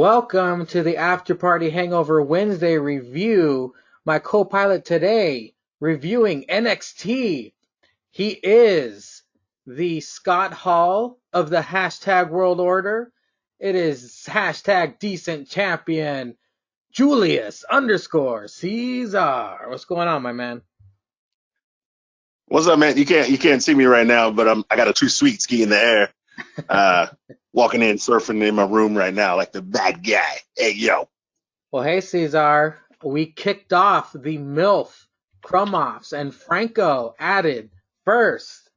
Welcome to the After Party Hangover Wednesday review. My co-pilot today reviewing NXT. He is the Scott Hall of the hashtag World Order. It is hashtag decent champion Julius _Ceizar. What's going on, my man? What's up, man? You can't see me right now, but I got a too sweet ski in the air. Uh, Walking in, surfing in my room right now, like the bad guy. Hey, yo. Well, hey, Cesar. We kicked off the MILF Crumoffs, and Franco added first.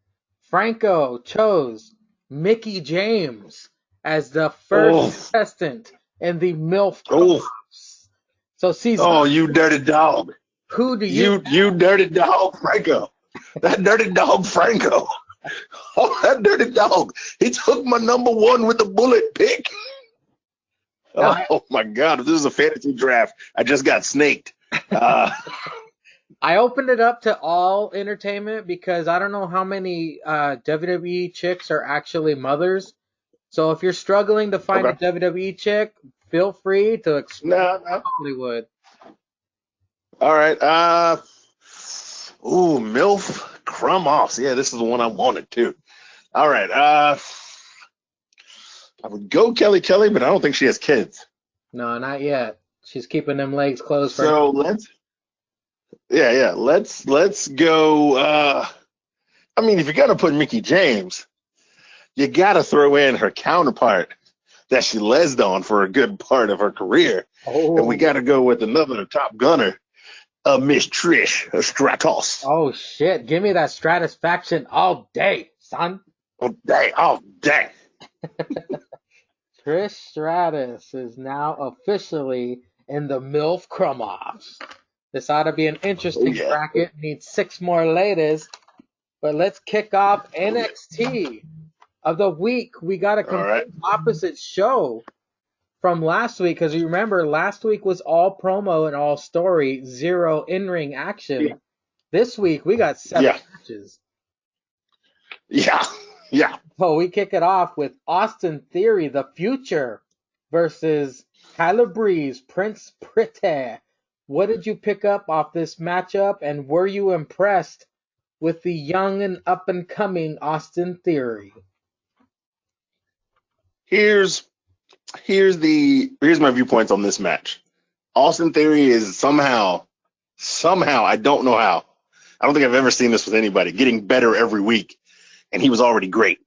Franco chose Mickey James as the first Oh, contestant in the MILF oh, Crumoffs. So, Cesar, oh, you dirty dog. who do you You dirty dog, Franco. That dirty dog, Franco. Oh, that dirty dog. He took my number one with the bullet pick. now? Oh, my God. If this is a fantasy draft, I just got snaked. Uh, I opened it up to all entertainment because I don't know how many WWE chicks are actually mothers. So if you're struggling to find a okay. WWE chick, feel free to explore No, no. Hollywood. All right. MILF crumb offs. Yeah, this is the one I wanted too. All right. I would go Kelly, but I don't think she has kids. No, not yet. She's keeping them legs closed for So let's go. I mean, if you're gonna put Mickey James, you gotta throw in her counterpart that she lesed on for a good part of her career, and we Oh, gotta go with another top gunner, Miss Trish Stratos. oh shit. Give me that Stratisfaction all day, son. Oh dang. Trish Stratus is now officially in the MILF Crumoffs. This ought to be an Oh interesting yeah. bracket. Needs six more ladies. But let's kick off Oh yeah. NXT of the week. We got a All right. complete opposite show from last week because you remember last week was all promo and all story, zero in-ring Yeah. action. This week we got seven Yeah. matches. Yeah. Yeah. So we kick it off with Austin Theory, the future, versus Tyler Breeze, Prince Pretty. What did you pick up off this matchup, and were you impressed with the young and up and coming Austin Theory? Here's here's my viewpoints on this match. Austin Theory is somehow, I don't know how. I don't think I've ever seen this with anybody, getting better every week, and he was already great.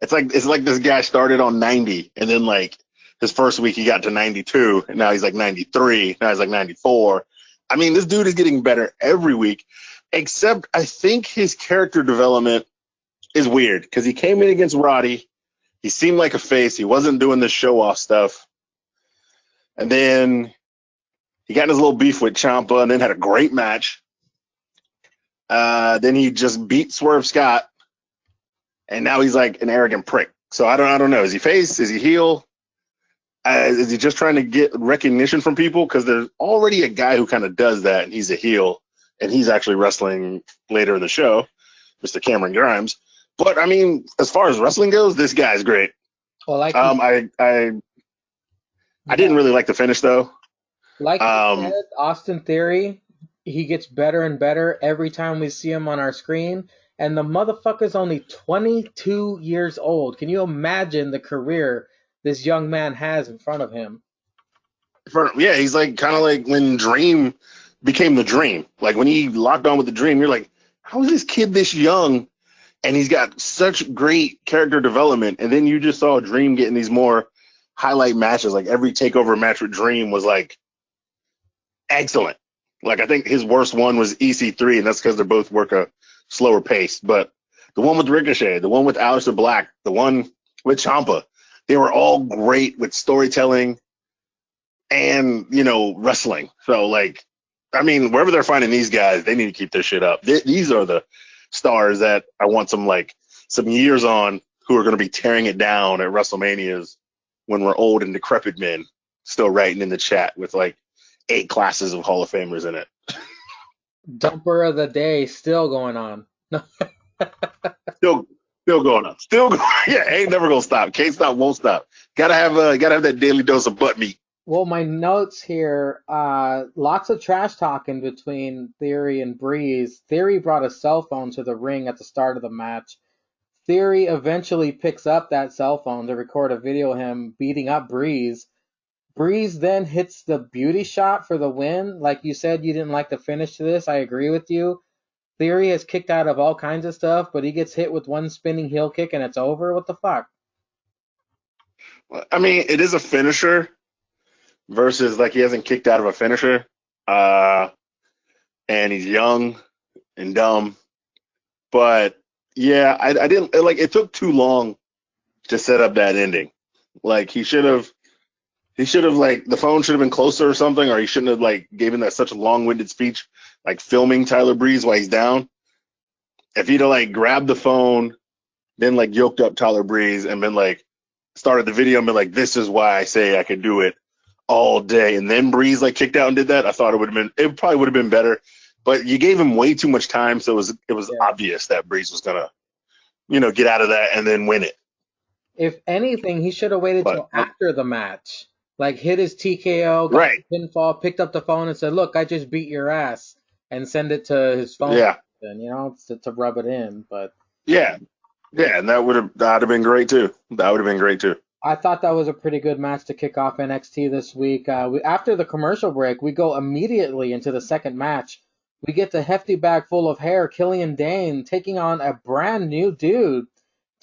It's like this guy started on 90, and then like his first week he got to 92, and now he's like 93, now he's like 94. I mean, this dude is getting better every week, except I think his character development is weird because he came in against Roddy. He seemed like a face. He wasn't doing the show off stuff. And then he got in his little beef with Ciampa and then had a great match. Then he just beat Swerve Scott, and now he's like an arrogant prick. So I don't know. Is he face? Is he heel? Is he just trying to get recognition from people? Because there's already a guy who kind of does that, and he's a heel, and he's actually wrestling later in the show, Mr. Cameron Grimes. But I mean, as far as wrestling goes, this guy's great. Well, I didn't really like the finish though. like you said, Um, Austin Theory, he gets better and better every time we see him on our screen. And the motherfucker's only 22 years old. Can you imagine the career this young man has in front of him? yeah, he's like kind of like when Dream became the Dream. Like when he locked on with the Dream, you're like, how is this kid this young? And he's got such great character development. And then you just saw Dream getting these more highlight matches. Like every takeover match with Dream was like excellent. Like I think his worst one was EC3, and that's because they both work a slower pace. But the one with Ricochet, the one with Aleister Black, the one with Ciampa, they were all great with storytelling and wrestling. So like, I mean, wherever they're finding these guys, they need to keep their shit up. These are the stars that I want some years on who are going to be tearing it down at WrestleManias when we're old and decrepit men, still writing in the chat with like 8 classes of Hall of Famers in it. Dumper of the day still going on. Still going on. Still going. Yeah, ain't never gonna stop. Can't stop, won't stop. Gotta have that daily dose of butt meat. Well, my notes here, lots of trash talking between Theory and Breeze. Theory brought a cell phone to the ring at the start of the match. Theory eventually picks up that cell phone to record a video of him beating up Breeze. Breeze then hits the beauty shot for the win. Like you said, you didn't like the finish to this. I agree with you. Theory is kicked out of all kinds of stuff, but he gets hit with one spinning heel kick and it's over. What the fuck? I mean, it is a finisher versus like he hasn't kicked out of a finisher. Uh, and he's young and dumb. But yeah, I didn't like it took too long to set up that ending. Like he should have like the phone should have been closer or something, or he shouldn't have like given that such a long-winded speech, like filming Tyler Breeze while he's down. If he'd have like grabbed the phone, then like yoked up Tyler Breeze and been like started the video and been like, this is why I say I could do it all day, and then Breeze like kicked out and did that, I thought it probably would have been better. But you gave him way too much time, so it was Yeah. obvious that Breeze was gonna, get out of that and then win it. If anything, he should have waited But till after the match. Like hit his TKO, got right, the pinfall, picked up the phone and said, "Look, I just beat your ass," and send it to his phone, yeah, and to rub it in. But yeah, yeah, and that'd have been great too. That would have been great too. I thought that was a pretty good match to kick off NXT this week. After the commercial break, we go immediately into the second match. We get the hefty bag full of hair, Killian Dane, taking on a brand new dude,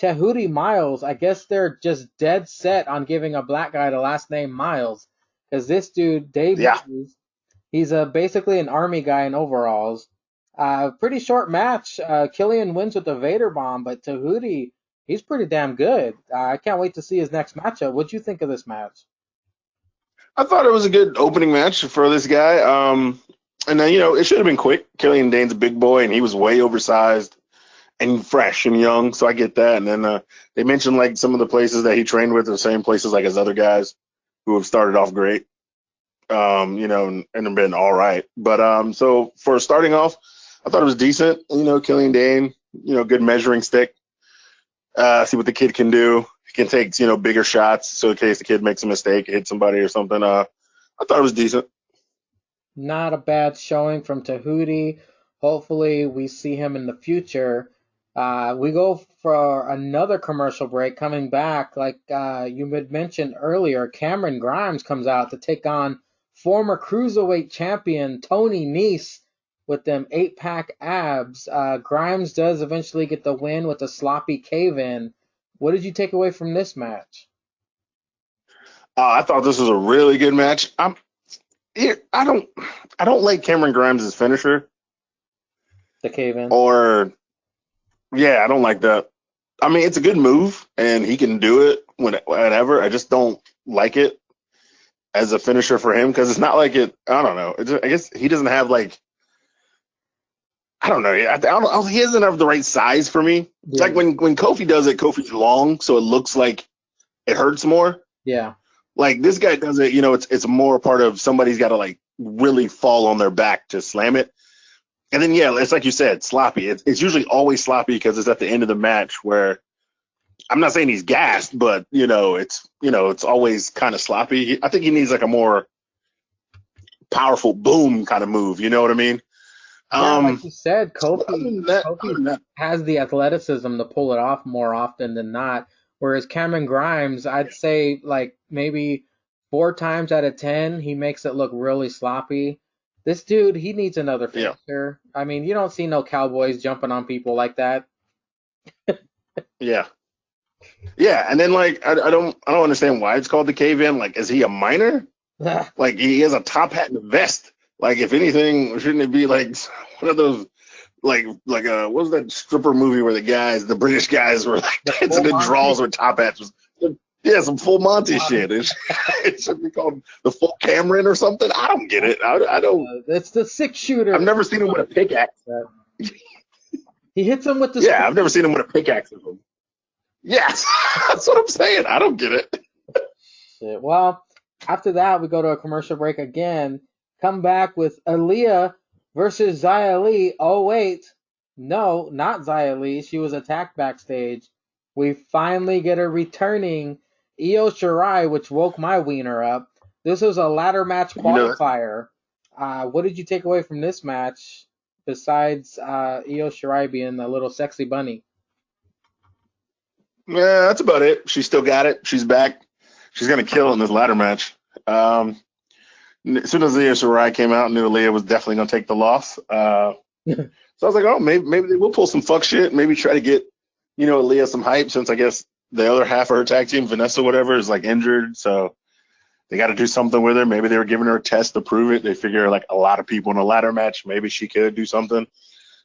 Tehuti Miles. I guess they're just dead set on giving a black guy the last name Miles, because this dude Yeah, debuts. He's basically an army guy in overalls. Pretty short match. Killian wins with the Vader bomb, but Tahuti, he's pretty damn good. I can't wait to see his next matchup. What'd you think of this match? I thought it was a good opening match for this guy. And then it should have been quick. Killian Dane's a big boy, and he was way oversized and fresh and young, so I get that. And then they mentioned like some of the places that he trained with are the same places like his other guys who have started off great. And have been all right. But so for starting off, I thought it was decent. Killian Dane, good measuring stick. See what the kid can do. He can take bigger shots, so in case the kid makes a mistake, hit somebody or something. I thought it was decent. Not a bad showing from Tahuti. Hopefully, we see him in the future. We go for another commercial break. Coming back, like you had mentioned earlier, Cameron Grimes comes out to take on former cruiserweight champion Tony Nese with them 8-pack abs. Grimes does eventually get the win with a sloppy cave-in. What did you take away from this match? I thought this was a really good match. I don't like Cameron Grimes' finisher, The cave-in. or yeah, I don't like that. I mean, it's a good move, and he can do it whenever. I just don't like it as a finisher for him because it's not like it. I don't know. I guess he doesn't have like. I don't know. He doesn't have the right size for me. It's Yeah. like when Kofi does it, Kofi's long, so it looks like it hurts more. Yeah. Like this guy does it, it's more part of somebody's got to like really fall on their back to slam it. And then yeah, it's like you said, sloppy. It's usually always sloppy because it's at the end of the match where I'm not saying he's gassed, but it's always kind of sloppy. I think he needs like a more powerful boom kind of move. You know what I mean? Yeah, like you said, Other Kofi than that, has the athleticism to pull it off more often than not. Whereas Cameron Grimes, I'd say like maybe 4 times out of 10, he makes it look really sloppy. This dude, he needs another yeah, finisher. I mean, you don't see no cowboys jumping on people like that. yeah, yeah. And then like I don't understand why it's called the cave in. Like, is he a miner? Like he has a top hat and a vest. Like if anything, shouldn't it be like one of those what was that stripper movie where the British guys were like The dancing full in draws with top hats? Yeah, some full Monty Monty. shit. It should be called the full Cameron or something. I don't get it. I don't. It's the 6-shooter. I've never seen him with a pickaxe. He hits him with the Yeah, I've never seen him with a pickaxe. Yes, that's what I'm saying. I don't get it. shit. Well, after that, we go to a commercial break again. Come back with Aaliyah versus Xia Li. Oh, wait. No, not Xia Li. She was attacked backstage. We finally get her returning. Io Shirai, which woke my wiener up. This was a ladder match You know, qualifier. What did you take away from this match besides Io Shirai being a little sexy bunny? yeah, that's about it. She still got it. She's back. She's gonna kill in this ladder match. Um, as soon as Leah Sarai came out, I knew Leah was definitely gonna take the loss. So I was like, oh, maybe they will pull some fuck shit. Maybe try to get, Leah some hype since I guess the other half of her tag team, Vanessa, whatever, is like injured. So they got to do something with her. Maybe they were giving her a test to prove it. They figure like a lot of people in a ladder match, maybe she could do something.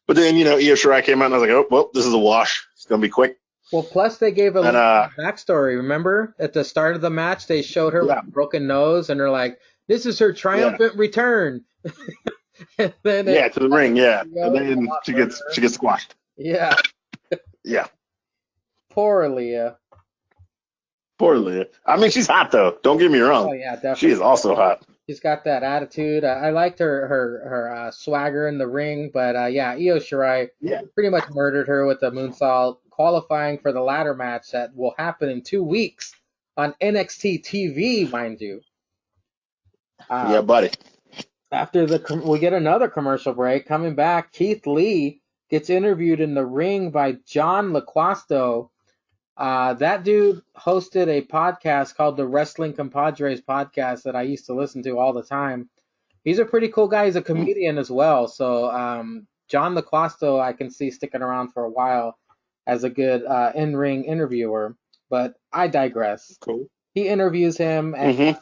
But then, Io Shirai came out and I was like, oh, well, this is a wash. It's going to be quick. Well, plus they gave a And, little backstory. Remember, at the start of the match, they showed her with yeah, a broken nose, and they're like, "This is her yeah, triumphant return." And then yeah, to the ring, yeah. And goes a then lot she further. gets squashed. Yeah, Yeah, poor Leah. poor Leah. I mean, she's hot though. Don't get me Oh wrong. yeah, She definitely. is also hot. She's got that attitude. I liked her swagger in the ring, but yeah, Io Shirai Yeah. pretty much murdered her with the moonsault, qualifying for the ladder match that will happen in 2 weeks on NXT TV, mind you. Yeah, Uh, buddy. After we get another commercial break. Coming back, Keith Lee gets interviewed in the ring by John LaQuasto. That dude hosted a podcast called the Wrestling Compadres podcast that I used to listen to all the time. He's a pretty cool guy. He's a comedian as well. So John LaQuasto, I can see sticking around for a while as a good in-ring interviewer. But I digress. Cool. He interviews him and Mm-hmm.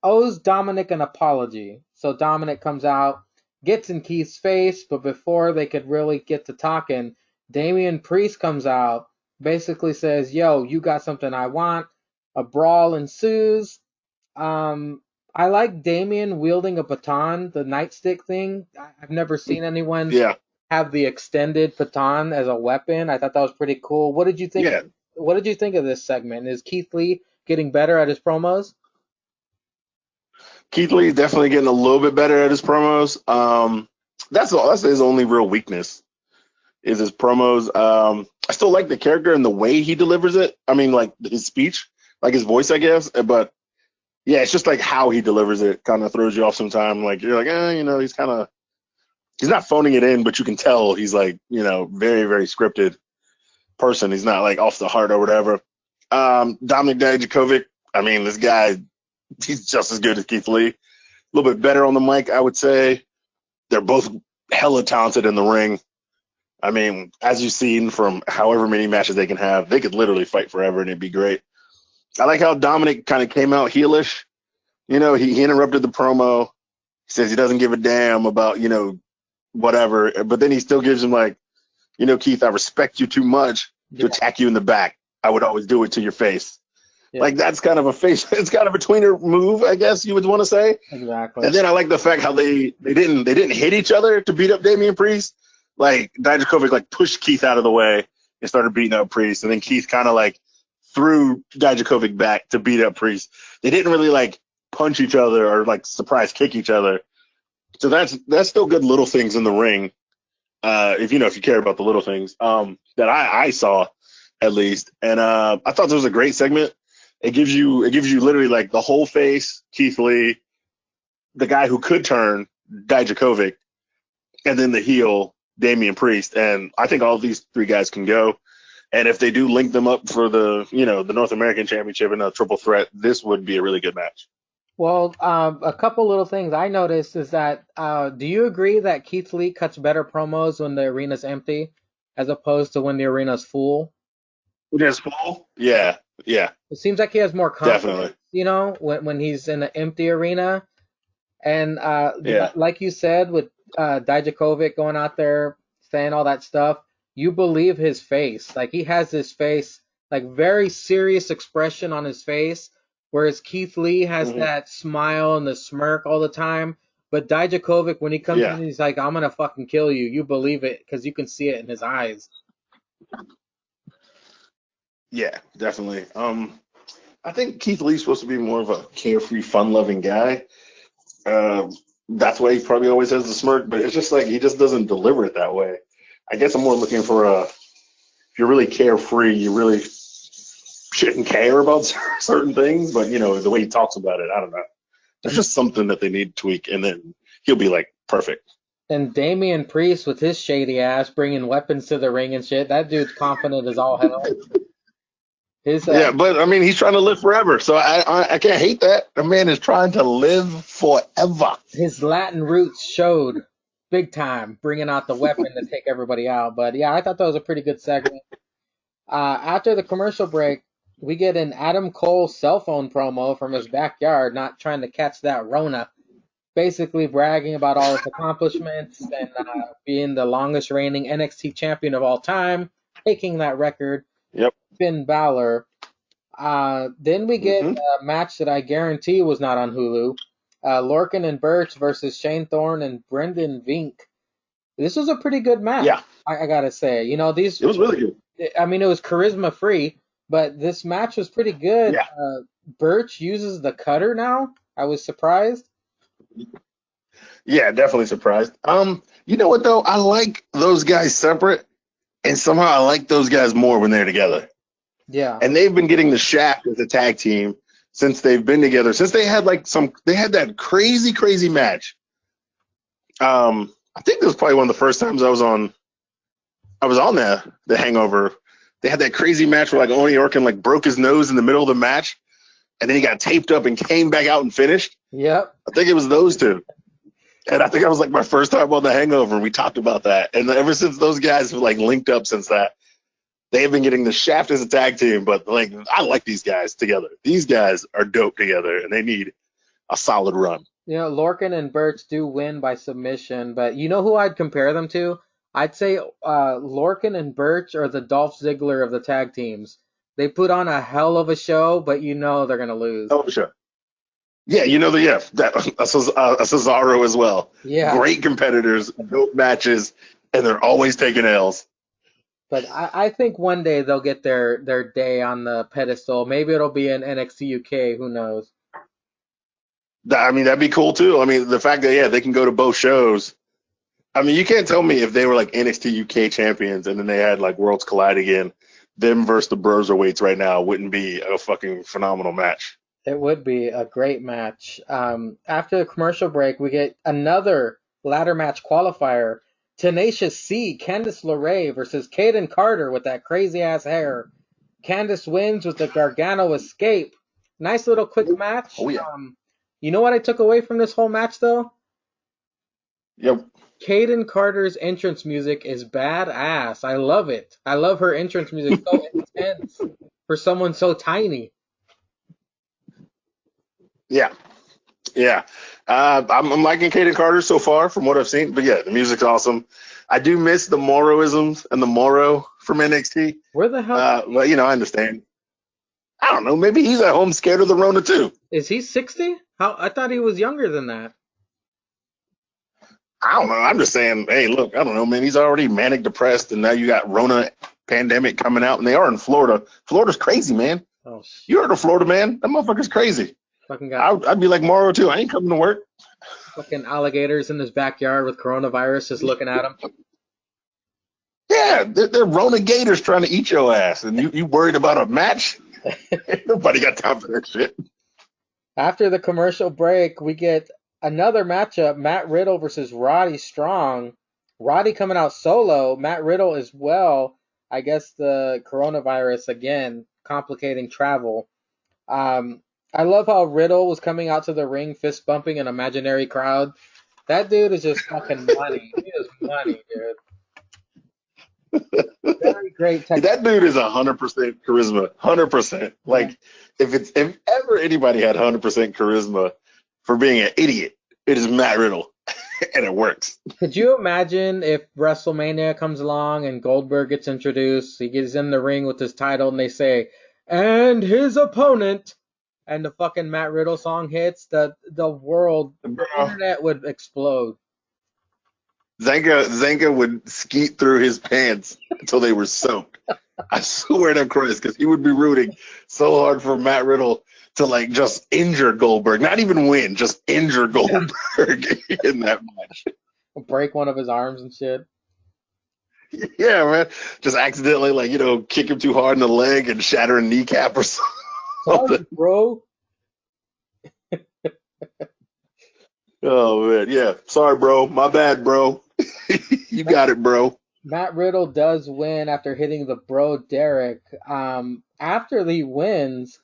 owes Dominic an apology. So Dominic comes out, gets in Keith's face, but before they could really get to talking, Damian Priest comes out, basically says, "Yo, you got something I want." A brawl ensues. I like Damian wielding a baton, the nightstick thing. I've never seen anyone Yeah. have the extended baton as a weapon. I thought that was pretty cool. What did you think? Yeah. What did you think of this segment? Is Keith Lee getting better at his promos? Keith Lee's definitely getting a little bit better at his promos. That's all. That's his only real weakness is his promos. I still like the character and the way he delivers it. I mean, like his speech, like his voice, I guess. But yeah, it's just like how he delivers it kind of throws you off sometimes. Like you're like, he's not phoning it in, but you can tell he's like, very, very scripted person. He's not like off the heart or whatever. Dominic Dijakovic, I mean, this guy, he's just as good as Keith Lee. A little bit better on the mic, I would say. They're both hella talented in the ring. I mean, as you've seen from however many matches they can have, they could literally fight forever and it'd be great. I like how Dominic kind of came out heelish. He interrupted the promo. He says he doesn't give a damn about, whatever. But then he still gives him like, Keith, I respect you too much to attack you in the back. I would always do it to your face. Yeah, Like that's kind of a face. It's kind of a tweener move, I guess you would want to say. exactly. And then I like the fact how they didn't hit each other to beat up Damian Priest. Like Dijakovic like pushed Keith out of the way and started beating up Priest, and then Keith kind of like threw Dijakovic back to beat up Priest. They didn't really like punch each other or like surprise kick each other. So that's still good little things in the ring. If you care about the little things that I saw at least, and I thought this was a great segment. It gives you literally like the whole face, Keith Lee, the guy who could turn, Dijakovic, and then the heel, Damian Priest. And I think all of these three guys can go. And if they do link them up for the the North American Championship in a triple threat, this would be a really good match. Well, a couple little things I noticed is that do you agree that Keith Lee cuts better promos when the arena's empty as opposed to when the arena's full? Just full? Yeah, yeah, It seems like he has more confidence, definitely. when he's in an empty arena. And Yeah. like you said, with Dijakovic going out there saying all that stuff, you believe his face. Like he has this face, like very serious expression on his face, whereas Keith Lee has Hmm. that smile and the smirk all the time. But Dijakovic, when he comes Yeah. in, he's like, "I'm gonna fucking kill you." You believe it because you can see it in his eyes. Yeah, definitely. I think Keith Lee's supposed to be more of a carefree, fun-loving guy. That's why he probably always has the smirk, but it's just like he just doesn't deliver it that way. I guess I'm more looking for if you're really carefree, you really shouldn't care about certain things, but the way he talks about it, I don't know. There's just something that they need to tweak, and then he'll be like perfect. And Damian Priest with his shady ass bringing weapons to the ring and shit. That dude's confident as all hell. His Yeah, but I mean, he's trying to live forever, so I can't hate that. The man is trying to live forever. his Latin roots showed big time, bringing out the weapon to take everybody out. But yeah, I thought that was a pretty good segment. After the commercial break, we get an Adam Cole cell phone promo from his backyard, not trying to catch that Rona, basically bragging about all his accomplishments and being the longest reigning NXT champion of all time, taking that record, Yep. Finn Balor. Then we get hmm a match that I guarantee was not on Hulu. Lorcan and Birch versus Shane Thorne and Brendan Vink. This was a pretty good match. Yeah, I gotta say. it was really good. I mean, it was charisma free, but this match was pretty good. Yeah. Birch uses the cutter now. I was surprised. Yeah, definitely surprised. You know what though? I like those guys separate, and somehow I like those guys more when they're together. Yeah. And they've been getting the shaft as a tag team since they've been together. Since they had they had that crazy match. I think this was probably one of the first times I was on the Hangover. They had that crazy match where Oney Lorcan broke his nose in the middle of the match, and then he got taped up and came back out and finished. Yep. I think it was those two. And I think that was my first time on the Hangover. We talked about that. And ever since those guys have linked up since that, they have been getting the shaft as a tag team. But I like these guys together. These guys are dope together, and they need a solid run. Lorcan and Birch do win by submission, but you know who I'd compare them to? I'd say Lorcan and Birch are the Dolph Ziggler of the tag teams. They put on a hell of a show, but they're gonna lose. Oh, sure. Yeah, that Cesaro as well. Yeah. Great competitors, dope matches, and they're always taking L's. But I think one day they'll get their day on the pedestal. Maybe it'll be in NXT UK. Who knows? I mean, that'd be cool too. I mean, the fact that they can go to both shows. I mean, you can't tell me if they were NXT UK champions and then they had Worlds Collide again, them versus the Broserweights right now wouldn't be a fucking phenomenal match. It would be a great match. After the commercial break, we get another ladder match qualifier. Tenacious C, Candice LeRae versus Kaden Carter with that crazy ass hair. Candice wins with the Gargano escape. Nice little quick match. Oh, yeah. You know what I took away from this whole match though? Yep. Kaden Carter's entrance music is badass. I love it. I love her entrance music. So intense for someone so tiny. Yeah. Yeah. I'm liking Kaden Carter so far from what I've seen. But yeah, the music's awesome. I do miss the Morrowisms and the Morrow from NXT. Where the hell? But, I understand. I don't know. Maybe he's at home scared of the Rona too. Is he 60? I thought he was younger than that. I don't know. I'm just saying, hey, look, I don't know, man. He's already manic depressed, and now you got Rona pandemic coming out, and they are in Florida. Florida's crazy, man. Oh, you heard of Florida, man? That motherfucker's crazy. Fucking guy. I'd be like Morrow too. I ain't coming to work. Fucking alligators in his backyard with coronavirus just looking at him. Yeah, they're Rona gators trying to eat your ass, and you worried about a match? Nobody got time for that shit. After the commercial break, we get another matchup, Matt Riddle versus Roddy Strong. Roddy coming out solo, Matt Riddle as well. I guess the coronavirus, again, complicating travel. I love how Riddle was coming out to the ring fist bumping an imaginary crowd. That dude is just fucking money. He is money, dude. Very great technique. That dude is 100% charisma. 100%. If ever anybody had 100% charisma for being an idiot, it is Matt Riddle. And it works. Could you imagine if WrestleMania comes along and Goldberg gets introduced, he gets in the ring with his title and they say, and his opponent, and the fucking Matt Riddle song hits, the world, the internet would explode. Zenka would skeet through his pants until they were soaked. I swear to Christ, because he would be rooting so hard for Matt Riddle to just injure Goldberg, not even win, just injure Goldberg in that match. Break one of his arms and shit. Yeah, man. Just accidentally, like, kick him too hard in the leg and shatter a kneecap or something. Sorry, bro. Oh, man. Yeah. Sorry, bro. My bad, bro. You got it, bro. Matt Riddle does win after hitting the bro Derek. After he wins,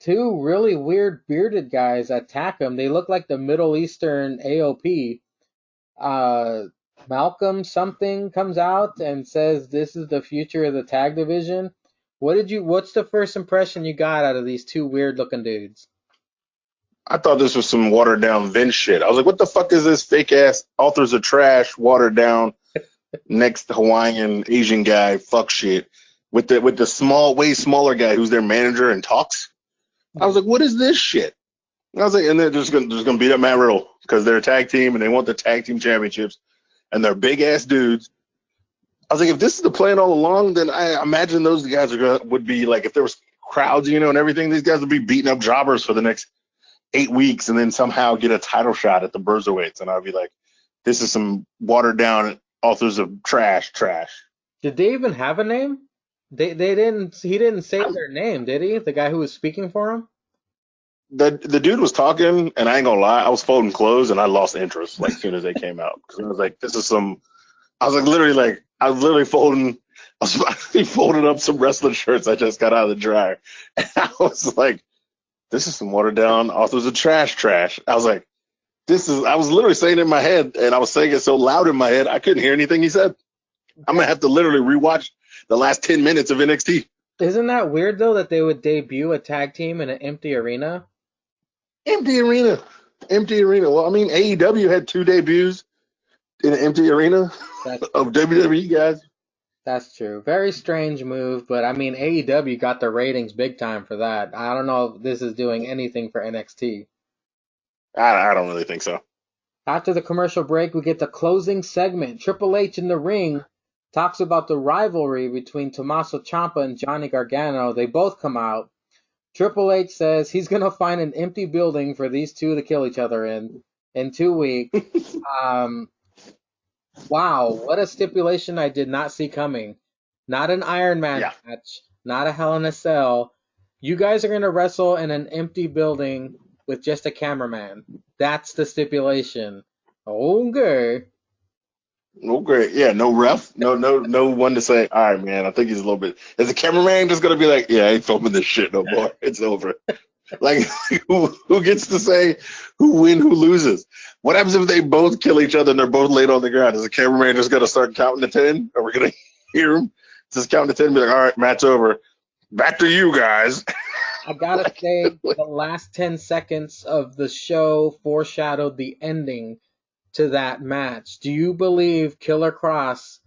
two really weird bearded guys attack him. They look like the Middle Eastern AOP. Uh, Malcolm something comes out and says this is the future of the tag division. What's the first impression you got out of these two weird looking dudes? I thought this was some watered down Vince shit. I was like, what the fuck is this fake ass authors of trash, watered down, next Hawaiian Asian guy, fuck shit, with the small, way smaller guy who's their manager and talks? I was like, what is this shit? I was like, and they're just gonna beat up Matt Riddle because they're a tag team and they want the tag team championships and they're big ass dudes. I was like, if this is the plan all along, then I imagine those guys would be like, if there was crowds, and everything, these guys would be beating up jobbers for the next 8 weeks and then somehow get a title shot at the Bruiserweights. And I'd be like, this is some watered down authors of trash. Did they even have a name? They didn't. He didn't say their name, did he? The guy who was speaking for him. The dude was talking, and I ain't gonna lie, I was folding clothes and I lost interest like as soon as they came out because I was like, this is some. I was literally folding. I was folding up some wrestling shirts I just got out of the dryer, and I was like, this is some watered down authors of trash. I was like, I was literally saying it in my head, and I was saying it so loud in my head I couldn't hear anything he said. I'm gonna have to literally rewatch the last 10 minutes of NXT. Isn't that weird though that they would debut a tag team in an empty arena? Empty arena. Empty arena. Well, I mean, AEW had 2 debuts in an empty arena That's of WWE guys. that's true. Very strange move, but I mean AEW got the ratings big time for that. I don't know if this is doing anything for NXT. I don't really think so. After the commercial break, we get the closing segment. Triple H in the ring talks about the rivalry between Tommaso Ciampa and Johnny Gargano. They both come out. Triple H says he's going to find an empty building for these two to kill each other in 2 weeks. Um, wow, what a stipulation I did not see coming. Not an Iron Man Yeah. match, not a Hell in a Cell. You guys are going to wrestle in an empty building with just a cameraman. That's the stipulation. Okay. Oh, great. Yeah, no ref. No one to say, all right, man, I think he's a little bit. Is the cameraman just going to be like, yeah, I ain't filming this shit no more. It's over. Like, who gets to say who wins, who loses? What happens if they both kill each other and they're both laid on the ground? Is the cameraman just going to start counting to 10? Are we going to hear him just count to 10 and be like, all right, match over. Back to you guys. I gotta say, the last 10 seconds of the show foreshadowed the ending to that match. Do you believe Killer Cross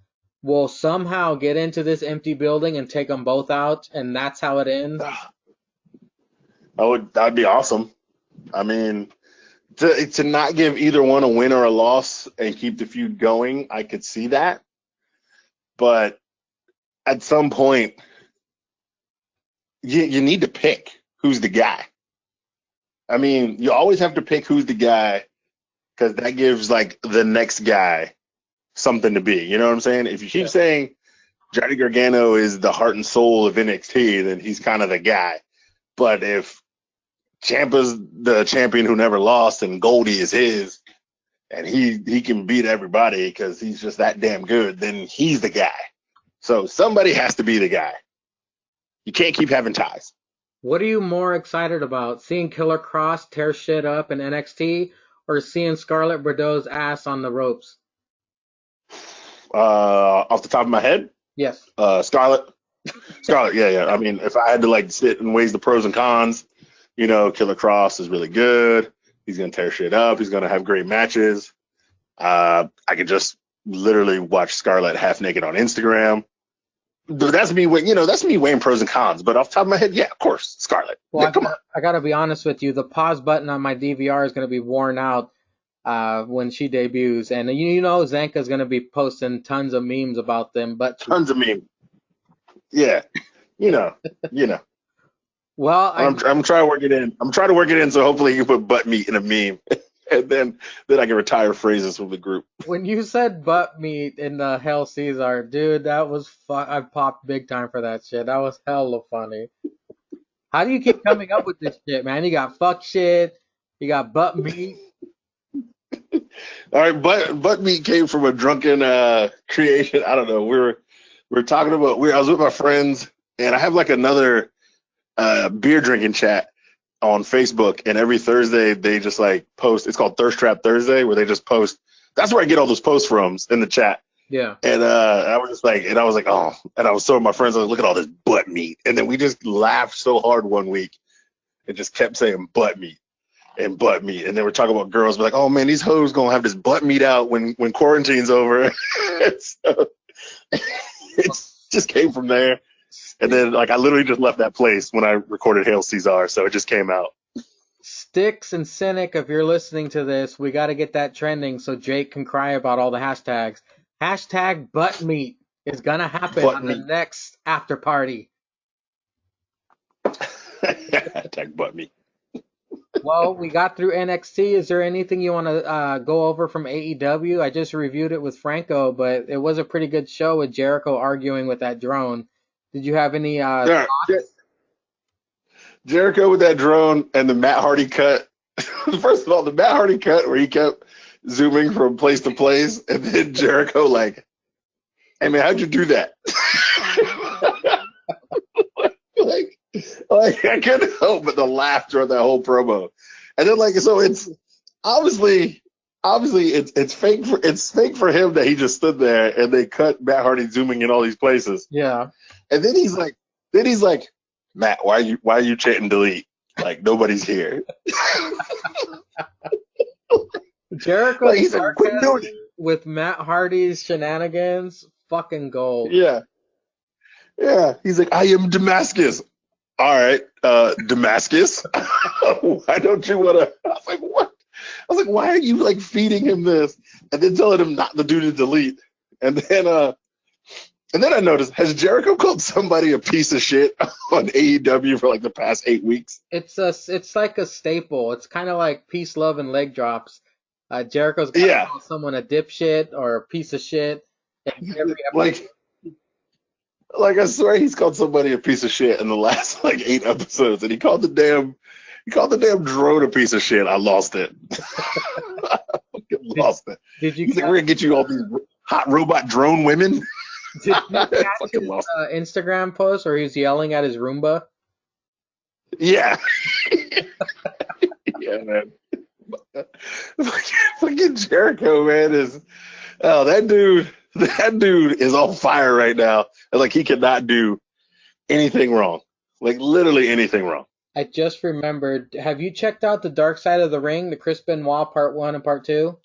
will somehow get into this empty building and take them both out, and that's how it ends? That'd be awesome. I mean, to not give either one a win or a loss and keep the feud going, I could see that. But at some point, you need to pick who's the guy. I mean, you always have to pick who's the guy because that gives like the next guy something to be. You know what I'm saying? If you keep saying Johnny Gargano is the heart and soul of NXT, then he's kind of the guy. But if Ciampa's the champion who never lost and Goldie is his, and he can beat everybody because he's just that damn good, then he's the guy. So somebody has to be the guy. You can't keep having ties. What are you more excited about? Seeing Killer Cross tear shit up in NXT or seeing Scarlett Bordeaux's ass on the ropes? Off the top of my head, Yes. Scarlett, yeah. I mean, if I had to like sit and weigh the pros and cons, Killer Cross is really good. He's gonna tear shit up. He's gonna have great matches. I could just literally watch Scarlett half naked on Instagram. That's me weighing pros and cons. But off the top of my head, yeah, of course, Scarlett. Well, Yeah, come on. I gotta be honest with you. The pause button on my DVR is gonna be worn out when she debuts, and Zanka's gonna be posting tons of memes about them. But Tons of memes. Yeah, you know. well, I'm trying to work it in. I'm trying to work it in so hopefully you can put butt meat in a meme. and then I can retire phrases from the group. When you said butt meat in the Hell Caesar, dude, that was I popped big time for that shit. That was hella funny. How do you keep coming up with this shit, man? You got fuck shit, you got butt meat. All right, but meat came from a drunken creation. I don't know. We were talking about I was with my friends, and I have like another beer drinking chat on Facebook, and every Thursday they just like post. It's called Thirst Trap Thursday, where they just post. That's where I get all those posts from in the chat. Yeah. And I was just like, and I was like, oh, and I was so my friends, I was like, look at all this butt meat, and then we just laughed so hard one week, and just kept saying butt meat and butt meat, and then we're talking about girls, like, oh man, these hoes gonna have this butt meat out when quarantine's over. So it just came from there, and then like I literally just left that place when I recorded Hail Caesar, so it just came out. Sticks and Cynic, if you're listening to this, we got to get that trending so Jake can cry about all the hashtags. Hashtag butt meat is gonna happen Butt on meat. the next after party. Hashtag butt meat. Well, we got through NXT. Is there anything you want to go over from AEW? I just reviewed it with Franco, but it was a pretty good show with Jericho arguing with that drone. Did you have any Yeah, thoughts? Jericho with that drone and the Matt Hardy cut. First of all, the Matt Hardy cut where he kept zooming from place to place, and then Jericho like, hey man, how'd you do that? like, I couldn't help but the laughter of that whole promo. And then like, so it's obviously it's fake for him that he just stood there and they cut Matt Hardy zooming in all these places. Yeah. And then he's like, Matt, why are you chanting delete? Like nobody's here. Jericho Like, he's like, quit doing it. with Matt Hardy's shenanigans, fucking gold. Yeah. He's like, I am Damascus. All right, Damascus. Why don't you want to? I was like, what? I was like, why are you like feeding him this and then telling him not to do to delete? And then I noticed, has Jericho called somebody a piece of shit on AEW for like the past 8 weeks? It's like a staple. It's kind of like peace, love, and leg drops. Jericho's got to call someone a dipshit or a piece of shit. Every like I swear he's called somebody a piece of shit in the last like 8 episodes, and he called the damn drone a piece of shit. I lost it. I fucking lost it. Did you? He's like, we're gonna get you all these hot robot drone women. Did you catch his Instagram post where he was yelling at his Roomba? Yeah. Yeah, man. Fucking Jericho, man, is that dude is on fire right now. And like he cannot do anything wrong. Like literally anything wrong. I just remembered. Have you checked out the Dark Side of the Ring, the Chris Benoit Part 1 and Part 2?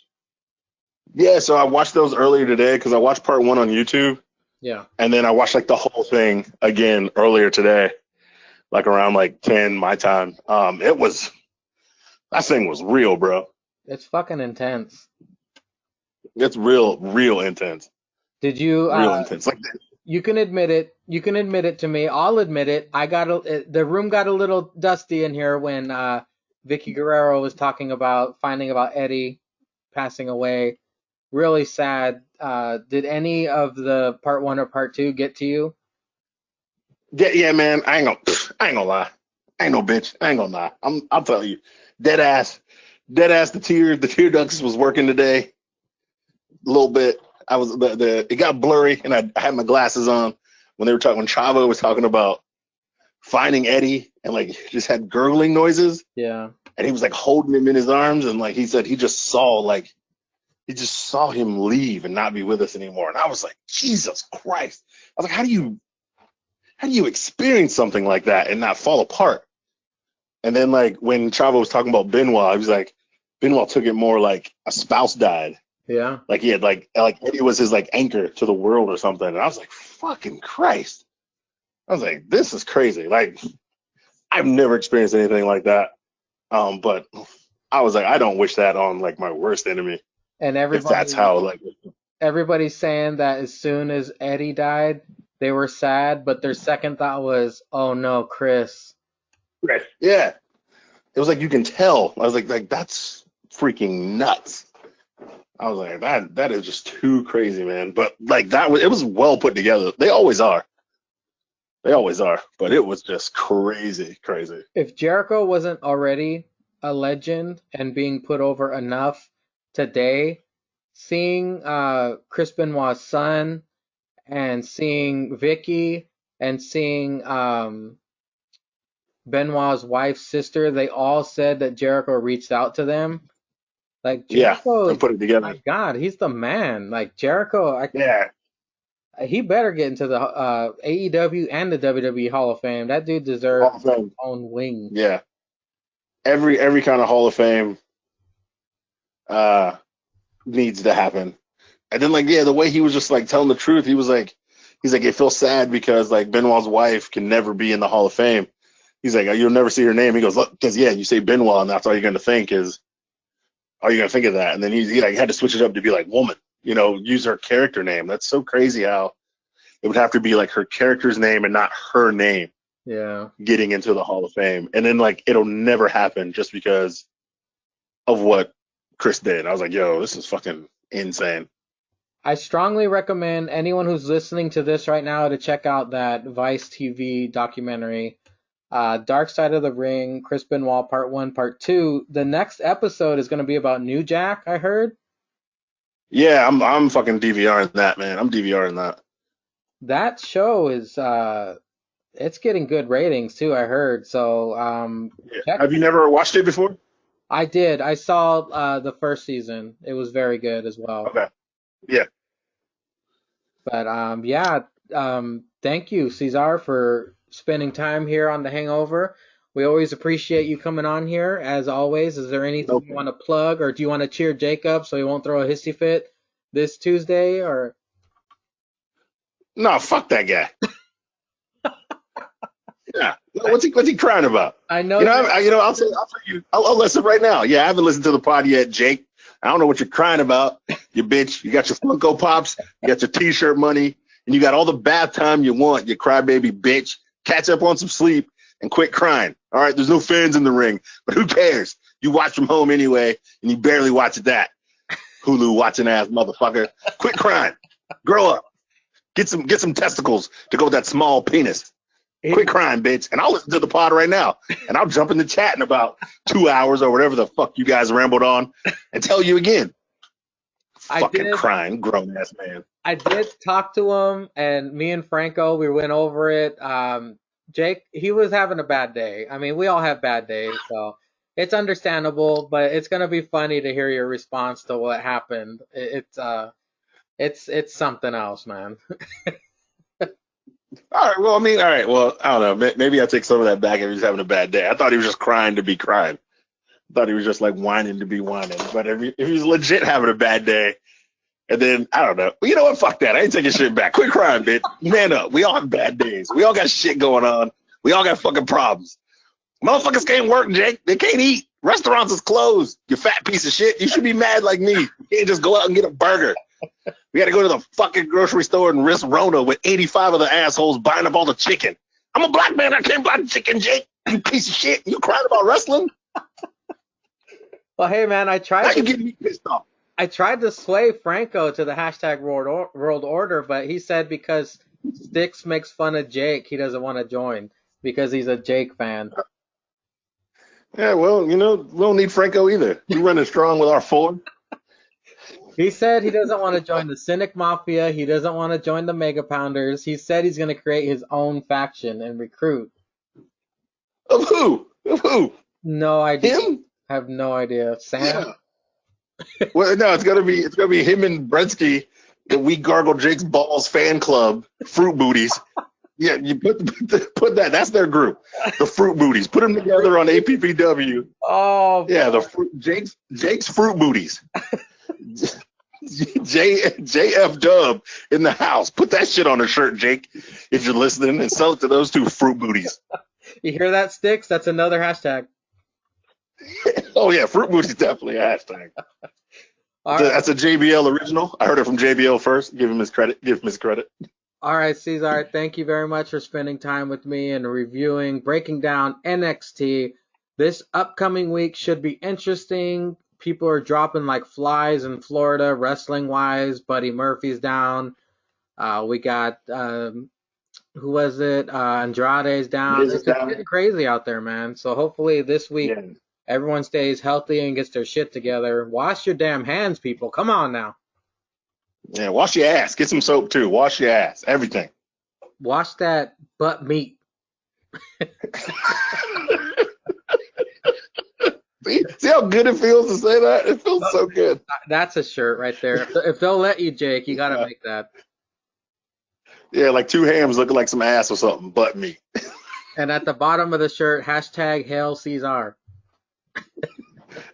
Yeah, so I watched those earlier today because I watched Part 1 on YouTube. Yeah. And then I watched like the whole thing again earlier today, like around like 10 my time. That thing was real, bro. It's fucking intense. It's real intense. Did you? Real intense. Like you can admit it. You can admit it to me. I'll admit it. The room got a little dusty in here when Vicky Guerrero was talking about finding about Eddie passing away. Really sad. Did any of the Part 1 or Part 2 get to you? yeah, man. I ain't gonna lie. I ain't no bitch. I ain't gonna lie. I'll tell you. Dead ass. The tear ducts was working today. A little bit. It got blurry, and I had my glasses on when Chavo was talking about finding Eddie, and like just had gurgling noises. Yeah. And he was like holding him in his arms, and like he said, he just saw him leave and not be with us anymore. And I was like, Jesus Christ. I was like, how do you experience something like that and not fall apart? And then like when Chavo was talking about Benoit, he was like, Benoit took it more like a spouse died. Yeah. Like he had like Eddie was his like anchor to the world or something. And I was like, fucking Christ. I was like, this is crazy. Like I've never experienced anything like that. But I was like, I don't wish that on like my worst enemy. And if that's how like everybody's saying that as soon as Eddie died, they were sad, but their second thought was, oh no, Chris. Right. Yeah. It was like you can tell. I was like that's freaking nuts. I was like, that is just too crazy, man. But like it was well put together. They always are. They always are. But it was just crazy, crazy. If Jericho wasn't already a legend and being put over enough today, seeing Chris Benoit's son and seeing Vicky and seeing Benoit's wife's sister, they all said that Jericho reached out to them. Like Yeah, Jericho, and put it together. my God, he's the man. Like Jericho, Yeah. he better get into the AEW and the WWE Hall of Fame. That dude deserves Hall of his Fame. own wing. Yeah. Every kind of Hall of Fame needs to happen. And then the way he was just like telling the truth, he's like, it feels sad because like Benoit's wife can never be in the Hall of Fame. He's like, you'll never see her name. He goes, look, because you say Benoit, and that's all you're gonna think of that. And then he like had to switch it up to be like woman, use her character name. That's so crazy how it would have to be like her character's name and not her name. Yeah. Getting into the Hall of Fame. And then like it'll never happen just because of what Chris did. I was like, yo, this is fucking insane. I strongly recommend anyone who's listening to this right now to check out that Vice TV documentary, Dark Side of the Ring, Chris Benoit Part 1, Part 2. The next episode is going to be about New Jack, I heard. Yeah, I'm fucking DVRing that, man. I'm DVRing that. That show is it's getting good ratings too, I heard. So Have you never watched it before? I did. I saw the first season. It was very good as well. Okay. Yeah. But thank you, Ceizar, for spending time here on The Hangover. We always appreciate you coming on here, as always. Is there anything you want to plug, or do you want to cheer Jacob so he won't throw a hissy fit this Tuesday? Or no, fuck that guy. Yeah, what's he crying about? I know. I'll listen right now. Yeah, I haven't listened to the pod yet, Jake. I don't know what you're crying about, you bitch. You got your Funko Pops, you got your T-shirt money, and you got all the bath time you want, you crybaby bitch. Catch up on some sleep and quit crying. All right, there's no fans in the ring, but who cares? You watch from home anyway, and you barely watch that. Hulu watching ass motherfucker. Quit crying. Grow up. Get some testicles to go with that small penis. Quit crying, bitch. And I'll listen to the pod right now. And I'll jump in the chat in about 2 hours or whatever the fuck you guys rambled on and tell you again. Fucking crying, grown ass man. I did talk to him, and me and Franco, we went over it. Jake, he was having a bad day. I mean, we all have bad days, so it's understandable, but it's gonna be funny to hear your response to what happened. It's something else, man. All right. Well, I don't know. Maybe I take some of that back if he's having a bad day. I thought he was just crying to be crying. I thought he was just like whining to be whining. But if he's legit having a bad day, and then I don't know. Well, you know what? Fuck that. I ain't taking shit back. Quit crying, bitch. Man up. We all have bad days. We all got shit going on. We all got fucking problems. Motherfuckers can't work, Jake. They can't eat. Restaurants is closed. You fat piece of shit. You should be mad like me. You can't just go out and get a burger. We got to go to the fucking grocery store and risk Rona with 85 of the assholes buying up all the chicken. I'm a black man. I can't buy the chicken, Jake. You piece of shit. You crying about wrestling? Well, hey, man, Now you're getting me pissed off. I tried to sway Franco to the hashtag World Order, but he said because Styx makes fun of Jake, he doesn't want to join because he's a Jake fan. Yeah, well, we don't need Franco either. We're running strong with our four. He said he doesn't want to join the Cynic Mafia. He doesn't want to join the Mega Pounders. He said he's going to create his own faction and recruit. Of who? No idea. Him? I have no idea. Sam? Yeah. Well, no, it's gonna be him and Brensky, the We Gargle Jake's Balls fan club, Fruit Booties. Yeah, you put that. That's their group, the Fruit Booties. Put them together on APPW. Oh. Yeah, Jake's Fruit Booties. JF Dub in the house. Put that shit on a shirt, Jake, if you're listening, and sell it to those two Fruit Booties. You hear that, Styx? That's another hashtag. Oh yeah, Fruit Booties definitely a hashtag. That's a JBL original. I heard it from JBL first. Give him his credit. All right, Ceizar, thank you very much for spending time with me and breaking down NXT. This upcoming week should be interesting. people are dropping like flies in Florida, wrestling wise. Buddy Murphy's down. We got who was it? Andrade's down. Miz is It's just down. getting crazy out there, man. So hopefully this week Yeah. everyone stays healthy and gets their shit together. Wash your damn hands, people. Come on now. Yeah. Wash your ass. Get some soap too. Wash your ass. Everything. Wash that butt meat. See how good it feels to say that? It feels so good. That's a shirt right there. If they'll let you, Jake, you gotta make that. Yeah, like two hams looking like some ass or something, but me. And at the bottom of the shirt, hashtag Hail Ceizar.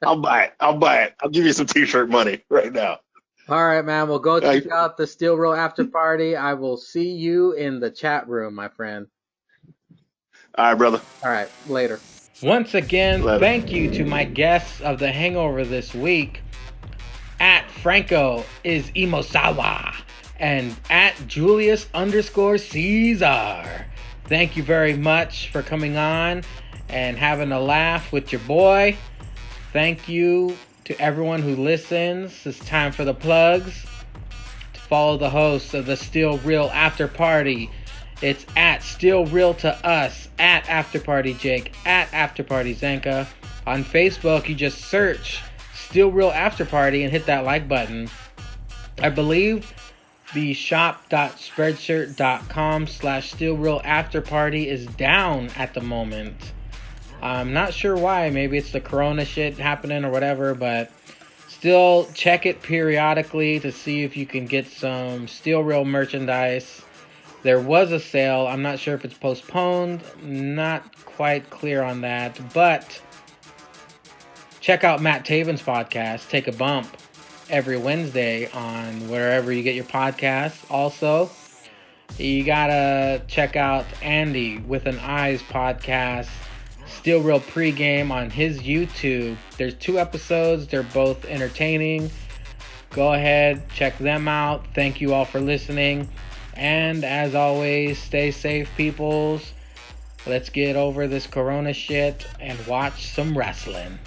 I'll buy it. I'll give you some t-shirt money right now. All right, man. We'll go check out the Steel Real After Party. I will see you in the chat room, my friend. All right, brother. All right, later. Once again, thank you to my guests of The Hangover this week. At Franco is Imosawa. And at Julius_Ceizar. Thank you very much for coming on and having a laugh with your boy. Thank you to everyone who listens. It's time for the plugs. To follow the hosts of the Steel Real After Party, it's at Steel Real to Us, at After Party Jake, at After Party Zenka. On Facebook, you just search Steel Real After Party and hit that like button. I believe the shop.spreadshirt.com/SteelRealAfterParty is down at the moment. I'm not sure why. Maybe it's the corona shit happening or whatever, but still check it periodically to see if you can get some Steel Real merchandise. There was a sale. I'm not sure if it's postponed. Not quite clear on that, but check out Matt Taven's podcast, Take a Bump, every Wednesday on wherever you get your podcasts. Also, you gotta check out Andy with an Eyes podcast, Steel Real Pregame, on his YouTube. There's 2 episodes. They're both entertaining. Go ahead, check them out. Thank you all for listening. And as always, stay safe, peoples. Let's get over this corona shit and watch some wrestling.